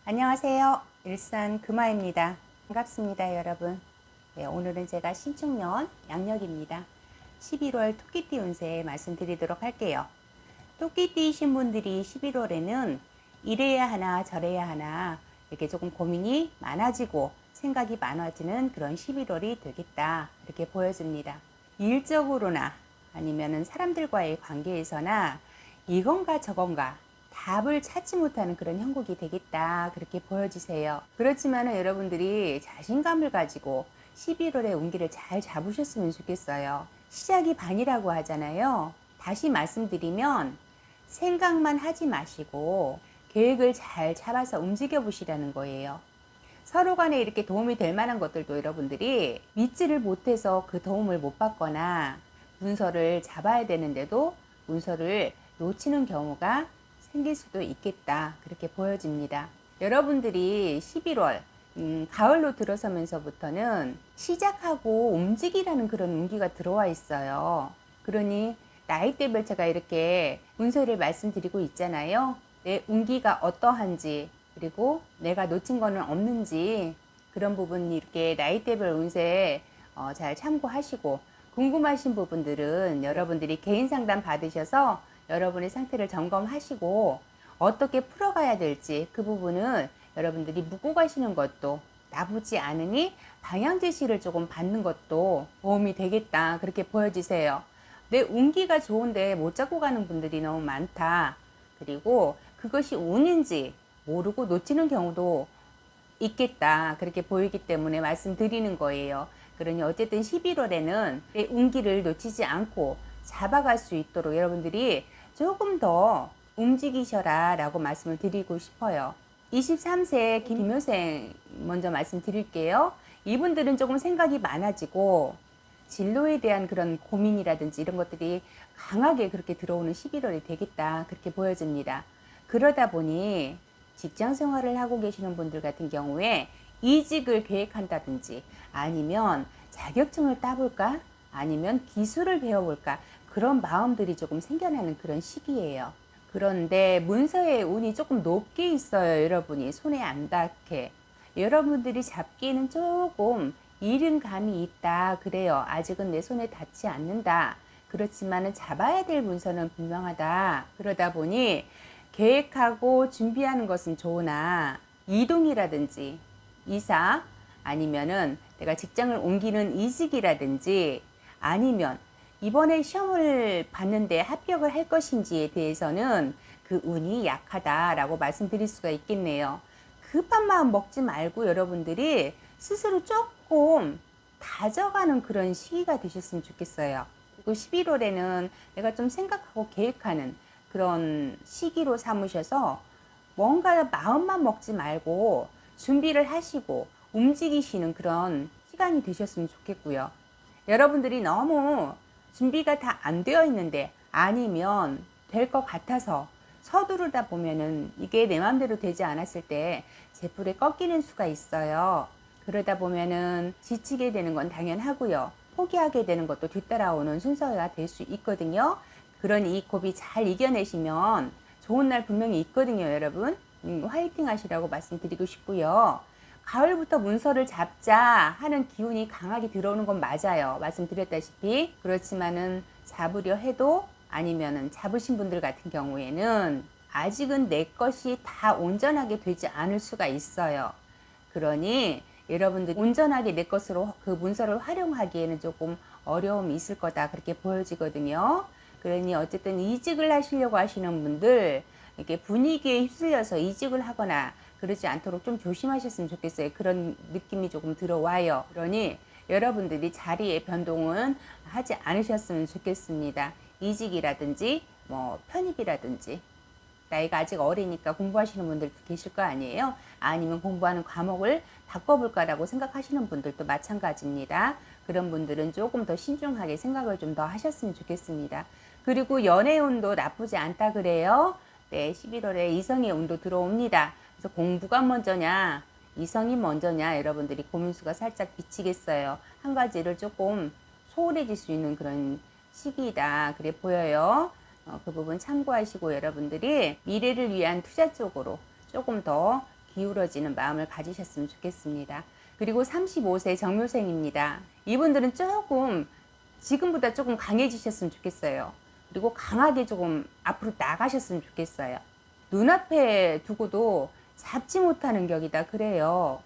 안녕하세요. 일산 금화입니다. 반갑습니다, 여러분. 네, 오늘은 제가 신축년 양력입니다. 11월 토끼띠 운세 말씀드리도록 할게요. 토끼띠이신 분들이 11월에는 이래야 하나 저래야 하나 이렇게 조금 고민이 많아지고 생각이 많아지는 그런 11월이 되겠다, 이렇게 보여집니다. 일적으로나 아니면은 사람들과의 관계에서나 이건가 저건가 답을 찾지 못하는 그런 형국이 되겠다, 그렇게 보여지세요. 그렇지만은 여러분들이 자신감을 가지고 11월의 운기를 잘 잡으셨으면 좋겠어요. 시작이 반이라고 하잖아요. 다시 말씀드리면 생각만 하지 마시고 계획을 잘 잡아서 움직여 보시라는 거예요. 서로 간에 이렇게 도움이 될 만한 것들도 여러분들이 믿지를 못해서 그 도움을 못 받거나 문서를 잡아야 되는데도 문서를 놓치는 경우가 생길 수도 있겠다, 그렇게 보여집니다. 여러분들이 11월 가을로 들어서면서부터는 시작하고 움직이라는 그런 운기가 들어와 있어요. 그러니 나이대별 제가 이렇게 운세를 말씀드리고 있잖아요. 내 운기가 어떠한지, 그리고 내가 놓친 거는 없는지, 그런 부분이 이렇게 나이대별 운세 잘 참고하시고, 궁금하신 부분들은 여러분들이 개인 상담 받으셔서 여러분의 상태를 점검하시고 어떻게 풀어가야 될지 그 부분은 여러분들이 묻고 가시는 것도 나쁘지 않으니 방향 제시를 조금 받는 것도 도움이 되겠다, 그렇게 보여지세요. 내 운기가 좋은데 못 잡고 가는 분들이 너무 많다. 그리고 그것이 운인지 모르고 놓치는 경우도 있겠다, 그렇게 보이기 때문에 말씀드리는 거예요. 그러니 어쨌든 11월에는 내 운기를 놓치지 않고 잡아갈 수 있도록 여러분들이 조금 더 움직이셔라 라고 말씀을 드리고 싶어요. 23세 김효생 먼저 말씀드릴게요. 이분들은 조금 생각이 많아지고 진로에 대한 그런 고민이라든지 이런 것들이 강하게 그렇게 들어오는 11월이 되겠다, 그렇게 보여집니다. 그러다 보니 직장 생활을 하고 계시는 분들 같은 경우에 이직을 계획한다든지 아니면 자격증을 따볼까 아니면 기술을 배워볼까 그런 마음들이 조금 생겨나는 그런 시기예요. 그런데 문서의 운이 조금 높게 있어요. 여러분이 손에 안 닿게. 여러분들이 잡기에는 조금 이른 감이 있다, 그래요. 아직은 내 손에 닿지 않는다. 그렇지만은 잡아야 될 문서는 분명하다. 그러다 보니 계획하고 준비하는 것은 좋으나 이동이라든지 이사 아니면은 내가 직장을 옮기는 이직이라든지 아니면 이번에 시험을 봤는데 합격을 할 것인지에 대해서는 그 운이 약하다라고 말씀드릴 수가 있겠네요. 급한 마음 먹지 말고 여러분들이 스스로 조금 다져가는 그런 시기가 되셨으면 좋겠어요. 그리고 11월에는 내가 좀 생각하고 계획하는 그런 시기로 삼으셔서 뭔가 마음만 먹지 말고 준비를 하시고 움직이시는 그런 시간이 되셨으면 좋겠고요. 여러분들이 너무 준비가 다 안 되어 있는데 아니면 될 것 같아서 서두르다 보면은 이게 내 마음대로 되지 않았을 때 제풀에 꺾이는 수가 있어요. 그러다 보면은 지치게 되는 건 당연하고요. 포기하게 되는 것도 뒤따라오는 순서가 될 수 있거든요. 그러니 이 고비 잘 이겨내시면 좋은 날 분명히 있거든요, 여러분. 화이팅 하시라고 말씀드리고 싶고요. 가을부터 문서를 잡자 하는 기운이 강하게 들어오는 건 맞아요. 말씀드렸다시피. 그렇지만은 잡으려 해도 아니면은 잡으신 분들 같은 경우에는 아직은 내 것이 다 온전하게 되지 않을 수가 있어요. 그러니 여러분들 온전하게 내 것으로 그 문서를 활용하기에는 조금 어려움이 있을 거다, 그렇게 보여지거든요. 그러니 어쨌든 이직을 하시려고 하시는 분들 이렇게 분위기에 휩쓸려서 이직을 하거나 그러지 않도록 좀 조심하셨으면 좋겠어요. 그런 느낌이 조금 들어와요. 그러니 여러분들이 자리의 변동은 하지 않으셨으면 좋겠습니다. 이직이라든지 뭐 편입이라든지 나이가 아직 어리니까 공부하시는 분들도 계실 거 아니에요. 아니면 공부하는 과목을 바꿔볼까라고 생각하시는 분들도 마찬가지입니다. 그런 분들은 조금 더 신중하게 생각을 좀 더 하셨으면 좋겠습니다. 그리고 연애 운도 나쁘지 않다 그래요. 네, 11월에 이성의 운도 들어옵니다. 그래서 공부가 먼저냐 이성이 먼저냐 여러분들이 고민수가 살짝 비치겠어요. 한 가지를 조금 소홀해질 수 있는 그런 시기이다, 그래 보여요. 그 부분 참고하시고 여러분들이 미래를 위한 투자 쪽으로 조금 더 기울어지는 마음을 가지셨으면 좋겠습니다. 그리고 35세 정묘생입니다. 이분들은 조금 지금보다 조금 강해지셨으면 좋겠어요. 그리고 강하게 조금 앞으로 나가셨으면 좋겠어요. 눈앞에 두고도 잡지 못하는 격이다 그래요.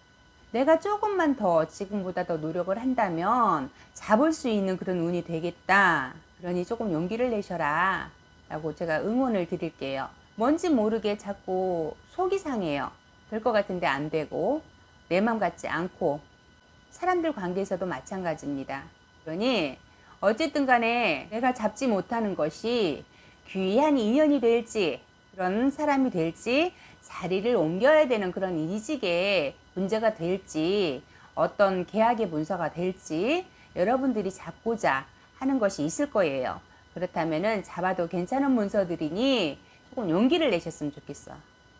내가 조금만 더 지금보다 더 노력을 한다면 잡을 수 있는 그런 운이 되겠다. 그러니 조금 용기를 내셔라 라고 제가 응원을 드릴게요. 뭔지 모르게 자꾸 속이 상해요. 될 것 같은데 안 되고 내 맘 같지 않고 사람들 관계에서도 마찬가지입니다. 그러니 어쨌든 간에 내가 잡지 못하는 것이 귀한 인연이 될지 그런 사람이 될지 자리를 옮겨야 되는 그런 이직의 문제가 될지 어떤 계약의 문서가 될지 여러분들이 잡고자 하는 것이 있을 거예요. 그렇다면은 잡아도 괜찮은 문서들이니 조금 용기를 내셨으면 좋겠어.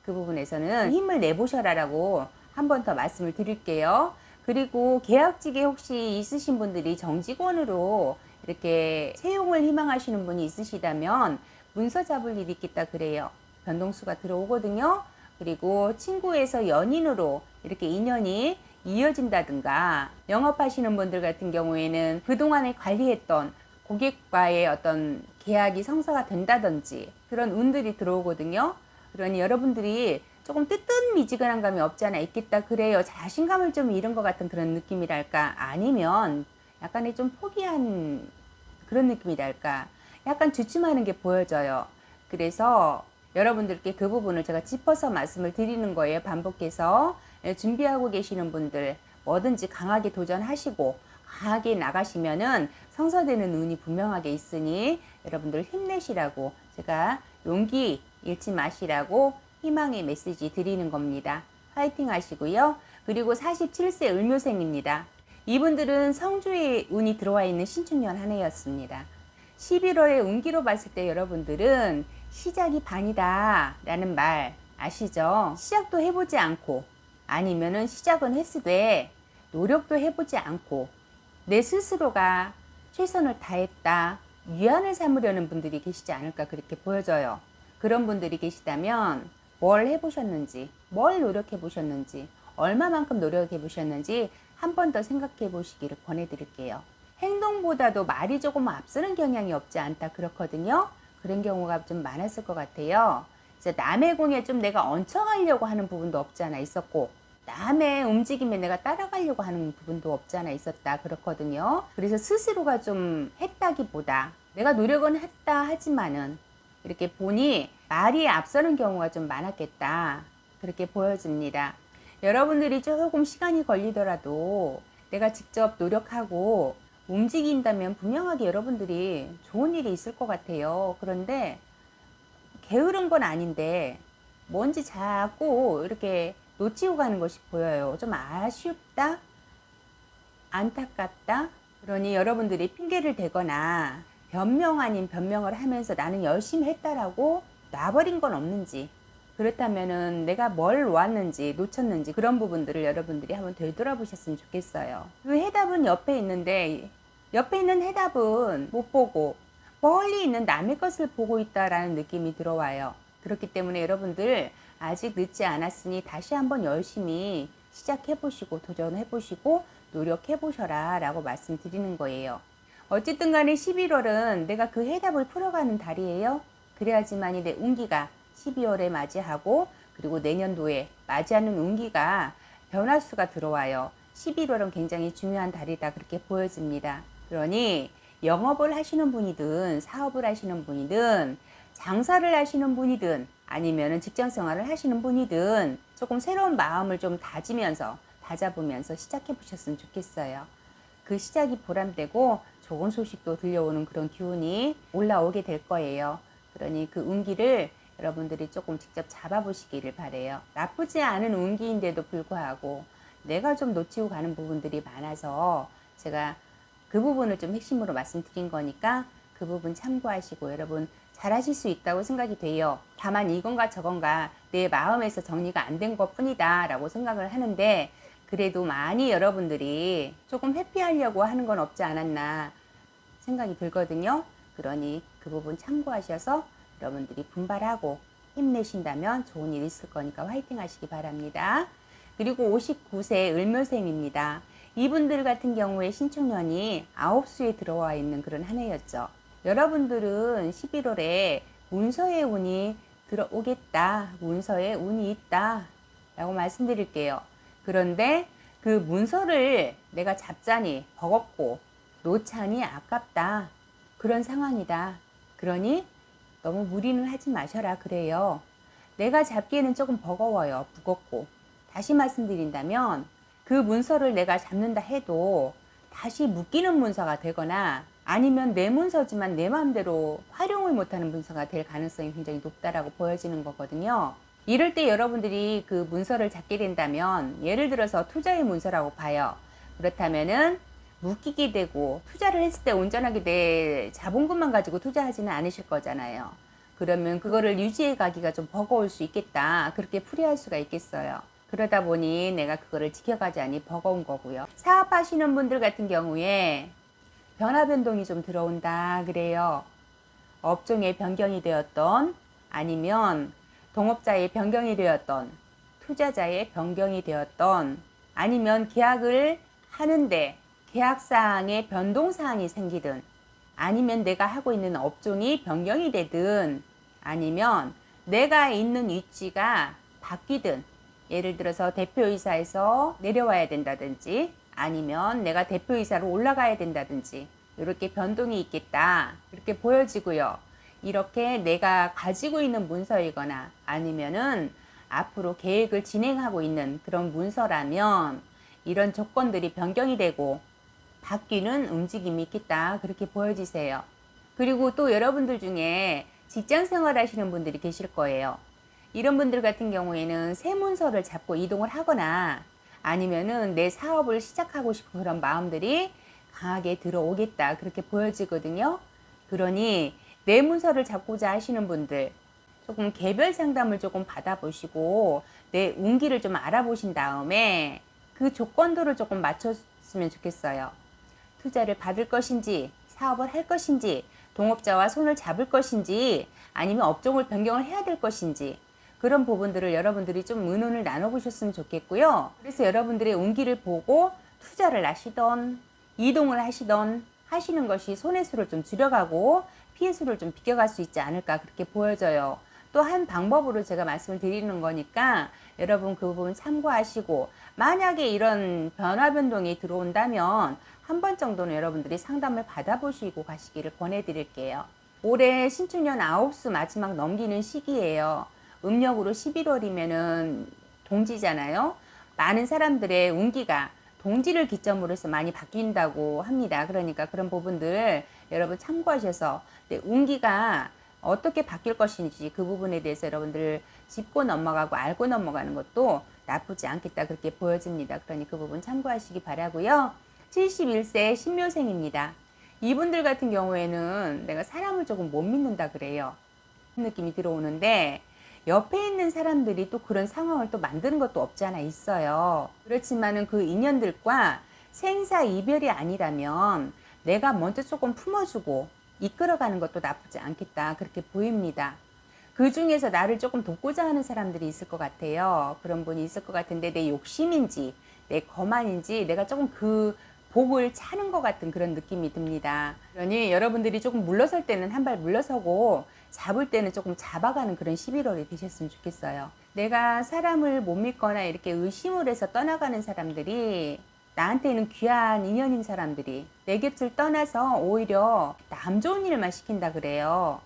그 부분에서는 힘을 내보셔라라고 한 번 더 말씀을 드릴게요. 그리고 계약직에 혹시 있으신 분들이 정직원으로 이렇게 채용을 희망하시는 분이 있으시다면 문서 잡을 일이 있겠다 그래요. 변동수가 들어오거든요. 그리고 친구에서 연인으로 이렇게 인연이 이어진다든가 영업하시는 분들 같은 경우에는 그동안에 관리했던 고객과의 어떤 계약이 성사가 된다든지 그런 운들이 들어오거든요. 그러니 여러분들이 조금 뜨뜻미지근한 감이 없지 않아 있겠다 그래요. 자신감을 좀 잃은 것 같은 그런 느낌이랄까 아니면 약간의 좀 포기한 그런 느낌이랄까 약간 주춤하는 게 보여져요. 그래서 여러분들께 그 부분을 제가 짚어서 말씀을 드리는 거예요. 반복해서 준비하고 계시는 분들 뭐든지 강하게 도전하시고 강하게 나가시면은 성사되는 운이 분명하게 있으니 여러분들 힘내시라고 제가 용기 잃지 마시라고 희망의 메시지 드리는 겁니다. 화이팅 하시고요. 그리고 47세 을묘생입니다. 이분들은 성주에 운이 들어와 있는 신축년 한 해였습니다. 11월에 운기로 봤을 때 여러분들은 시작이 반이다 라는 말 아시죠? 시작도 해보지 않고 아니면은 시작은 했으되 노력도 해보지 않고 내 스스로가 최선을 다했다 위안을 삼으려는 분들이 계시지 않을까 그렇게 보여져요. 그런 분들이 계시다면 뭘 해보셨는지 뭘 노력해 보셨는지 얼마만큼 노력해 보셨는지 한 번 더 생각해 보시기를 권해드릴게요. 행동보다도 말이 조금 앞서는 경향이 없지 않다 그렇거든요. 그런 경우가 좀 많았을 것 같아요. 이제 남의 공에 좀 내가 얹혀가려고 하는 부분도 없지 않아 있었고 남의 움직임에 내가 따라가려고 하는 부분도 없지 않아 있었다 그렇거든요. 그래서 스스로가 좀 했다기보다 내가 노력은 했다 하지만은 이렇게 보니 말이 앞서는 경우가 좀 많았겠다 그렇게 보여집니다. 여러분들이 조금 시간이 걸리더라도 내가 직접 노력하고 움직인다면 분명하게 여러분들이 좋은 일이 있을 것 같아요. 그런데 게으른 건 아닌데 뭔지 자꾸 이렇게 놓치고 가는 것이 보여요. 좀 아쉽다, 안타깝다. 그러니 여러분들이 핑계를 대거나 변명 아닌 변명을 하면서 나는 열심히 했다라고 놔버린 건 없는지, 그렇다면은 내가 뭘 놓았는지 놓쳤는지 그런 부분들을 여러분들이 한번 되돌아보셨으면 좋겠어요. 그 해답은 옆에 있는데 옆에 있는 해답은 못 보고 멀리 있는 남의 것을 보고 있다라는 느낌이 들어와요. 그렇기 때문에 여러분들 아직 늦지 않았으니 다시 한번 열심히 시작해 보시고 도전해 보시고 노력해 보셔라 라고 말씀드리는 거예요. 어쨌든 간에 11월은 내가 그 해답을 풀어가는 달이에요. 그래야지만이 내 운기가 12월에 맞이하고 그리고 내년도에 맞이하는 운기가 변화수가 들어와요. 11월은 굉장히 중요한 달이다 그렇게 보여집니다. 그러니 영업을 하시는 분이든 사업을 하시는 분이든 장사를 하시는 분이든 아니면 직장 생활을 하시는 분이든 조금 새로운 마음을 좀 다잡으면서 시작해 보셨으면 좋겠어요. 그 시작이 보람되고 좋은 소식도 들려오는 그런 기운이 올라오게 될 거예요. 그러니 그 운기를 여러분들이 조금 직접 잡아보시기를 바래요. 나쁘지 않은 운기인데도 불구하고 내가 좀 놓치고 가는 부분들이 많아서 제가 그 부분을 좀 핵심으로 말씀드린 거니까 그 부분 참고하시고 여러분 잘하실 수 있다고 생각이 돼요. 다만 이건가 저건가 내 마음에서 정리가 안 된 것 뿐이다 라고 생각을 하는데 그래도 많이 여러분들이 조금 회피하려고 하는 건 없지 않았나 생각이 들거든요. 그러니 그 부분 참고하셔서 여러분들이 분발하고 힘내신다면 좋은 일 있을 거니까 화이팅 하시기 바랍니다. 그리고 59세 을묘생입니다. 이분들 같은 경우에 신축년이 9수에 들어와 있는 그런 한 해였죠. 여러분들은 11월에 문서의 운이 들어오겠다, 문서에 운이 있다 라고 말씀드릴게요. 그런데 그 문서를 내가 잡자니 버겁고 놓자니 아깝다, 그런 상황이다. 그러니 너무 무리는 하지 마셔라 그래요. 내가 잡기에는 조금 버거워요, 무겁고. 다시 말씀드린다면 그 문서를 내가 잡는다 해도 다시 묶이는 문서가 되거나 아니면 내 문서지만 내 마음대로 활용을 못하는 문서가 될 가능성이 굉장히 높다라고 보여지는 거거든요. 이럴 때 여러분들이 그 문서를 잡게 된다면, 예를 들어서 투자의 문서라고 봐요. 그렇다면은 묶이게 되고, 투자를 했을 때 온전하게 내 자본금만 가지고 투자하지는 않으실 거잖아요. 그러면 그거를 유지해 가기가 좀 버거울 수 있겠다, 그렇게 풀이할 수가 있겠어요. 그러다 보니 내가 그거를 지켜가자니 버거운 거고요. 사업하시는 분들 같은 경우에 변화 변동이 좀 들어온다 그래요. 업종의 변경이 되었던, 아니면 동업자의 변경이 되었던, 투자자의 변경이 되었던, 아니면 계약을 하는데 계약사항에 변동사항이 생기든, 아니면 내가 하고 있는 업종이 변경이 되든, 아니면 내가 있는 위치가 바뀌든, 예를 들어서 대표이사에서 내려와야 된다든지, 아니면 내가 대표이사로 올라가야 된다든지, 이렇게 변동이 있겠다, 이렇게 보여지고요. 이렇게 내가 가지고 있는 문서이거나 아니면은 앞으로 계획을 진행하고 있는 그런 문서라면 이런 조건들이 변경이 되고 바뀌는 움직임이 있겠다, 그렇게 보여지세요. 그리고 또 여러분들 중에 직장 생활 하시는 분들이 계실 거예요. 이런 분들 같은 경우에는 새 문서를 잡고 이동을 하거나 아니면은 내 사업을 시작하고 싶은 그런 마음들이 강하게 들어오겠다, 그렇게 보여지거든요. 그러니 내 문서를 잡고자 하시는 분들, 조금 개별 상담을 조금 받아보시고 내 운기를 좀 알아보신 다음에 그 조건들을 조금 맞췄으면 좋겠어요. 투자를 받을 것인지, 사업을 할 것인지, 동업자와 손을 잡을 것인지, 아니면 업종을 변경을 해야 될 것인지, 그런 부분들을 여러분들이 좀 의논을 나눠보셨으면 좋겠고요. 그래서 여러분들의 운기를 보고 투자를 하시던 이동을 하시던 하시는 것이 손해수를 좀 줄여가고 피해수를 좀 비껴갈 수 있지 않을까, 그렇게 보여져요. 또 한 방법으로 제가 말씀을 드리는 거니까 여러분 그 부분 참고하시고, 만약에 이런 변화 변동이 들어온다면 한 번 정도는 여러분들이 상담을 받아보시고 가시기를 권해드릴게요. 올해 신축년 9수 마지막 넘기는 시기예요. 음력으로 11월이면은 동지잖아요. 많은 사람들의 운기가 동지를 기점으로 해서 많이 바뀐다고 합니다. 그러니까 그런 부분들 여러분 참고하셔서 운기가 어떻게 바뀔 것인지 그 부분에 대해서 여러분들 짚고 넘어가고 알고 넘어가는 것도 나쁘지 않겠다, 그렇게 보여집니다. 그러니 그 부분 참고하시기 바라고요. 71세 신묘생입니다. 이분들 같은 경우에는 내가 사람을 조금 못 믿는다 그래요. 느낌이 들어오는데 옆에 있는 사람들이 또 그런 상황을 또 만드는 것도 없지 않아 있어요. 그렇지만은 그 인연들과 생사 이별이 아니라면 내가 먼저 조금 품어주고 이끌어가는 것도 나쁘지 않겠다, 그렇게 보입니다. 그 중에서 나를 조금 돕고자 하는 사람들이 있을 것 같아요. 그런 분이 있을 것 같은데 내 욕심인지 내 거만인지 내가 조금 그 복을 차는 것 같은 그런 느낌이 듭니다. 그러니 여러분들이 조금 물러설 때는 한 발 물러서고 잡을 때는 조금 잡아가는 그런 11월이 되셨으면 좋겠어요. 내가 사람을 못 믿거나 이렇게 의심을 해서 떠나가는 사람들이, 나한테는 귀한 인연인 사람들이 내 곁을 떠나서 오히려 남 좋은 일만 시킨다 그래요.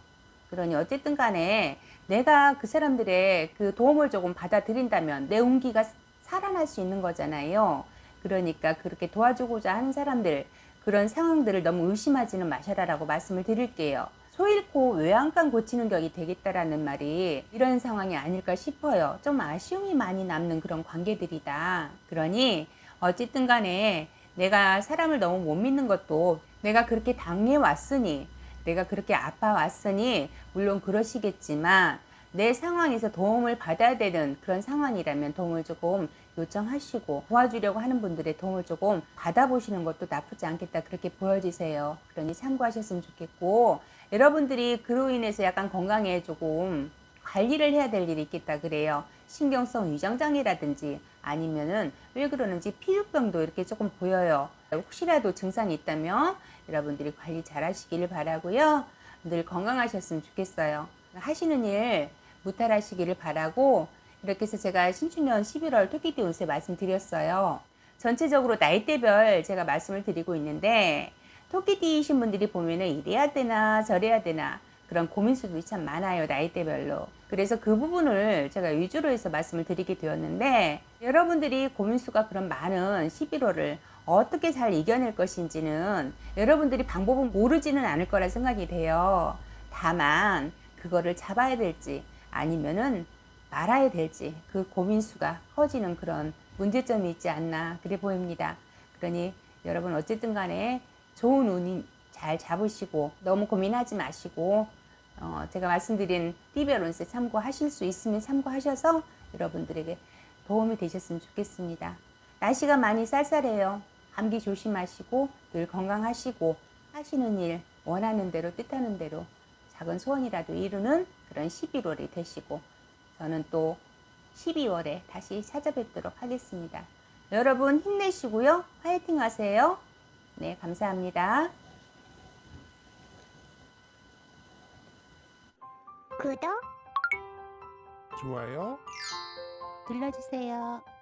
그러니 어쨌든 간에 내가 그 사람들의 그 도움을 조금 받아들인다면 내 운기가 살아날 수 있는 거잖아요. 그러니까 그렇게 도와주고자 하는 사람들, 그런 상황들을 너무 의심하지는 마셔라라고 말씀을 드릴게요. 소 잃고 외양간 고치는 격이 되겠다라는 말이 이런 상황이 아닐까 싶어요. 좀 아쉬움이 많이 남는 그런 관계들이다. 그러니 어쨌든 간에 내가 사람을 너무 못 믿는 것도 내가 그렇게 당해왔으니, 내가 그렇게 아파왔으니 물론 그러시겠지만 내 상황에서 도움을 받아야 되는 그런 상황이라면 도움을 조금 요청하시고 도와주려고 하는 분들의 도움을 조금 받아보시는 것도 나쁘지 않겠다, 그렇게 보여지세요. 그러니 참고하셨으면 좋겠고, 여러분들이 그로 인해서 약간 건강에 조금 관리를 해야 될 일이 있겠다 그래요. 신경성 위장장애라든지 아니면은 왜 그러는지 피부병도 이렇게 조금 보여요. 혹시라도 증상이 있다면 여러분들이 관리 잘 하시기를 바라고요. 늘 건강하셨으면 좋겠어요. 하시는 일 무탈하시기를 바라고, 이렇게 해서 제가 신축년 11월 토끼띠 운세 말씀드렸어요. 전체적으로 나이대별 제가 말씀을 드리고 있는데, 토끼띠이신 분들이 보면은 이래야 되나 저래야 되나 그런 고민수들이 참 많아요, 나이대별로. 그래서 그 부분을 제가 위주로 해서 말씀을 드리게 되었는데, 여러분들이 고민수가 그런 많은 11월을 어떻게 잘 이겨낼 것인지는 여러분들이 방법은 모르지는 않을 거라 생각이 돼요. 다만 그거를 잡아야 될지 아니면은 말아야 될지, 그 고민수가 커지는 그런 문제점이 있지 않나 그래 보입니다. 그러니 여러분 어쨌든 간에 좋은 운이 잘 잡으시고 너무 고민하지 마시고, 제가 말씀드린 띠별 운세 참고하실 수 있으면 참고하셔서 여러분들에게 도움이 되셨으면 좋겠습니다. 날씨가 많이 쌀쌀해요. 감기 조심하시고 늘 건강하시고 하시는 일 원하는 대로 뜻하는 대로 작은 소원이라도 이루는 그런 11월이 되시고, 저는 또 12월에 다시 찾아뵙도록 하겠습니다. 여러분 힘내시고요. 화이팅 하세요. 네, 감사합니다. 구독 좋아요 눌러주세요.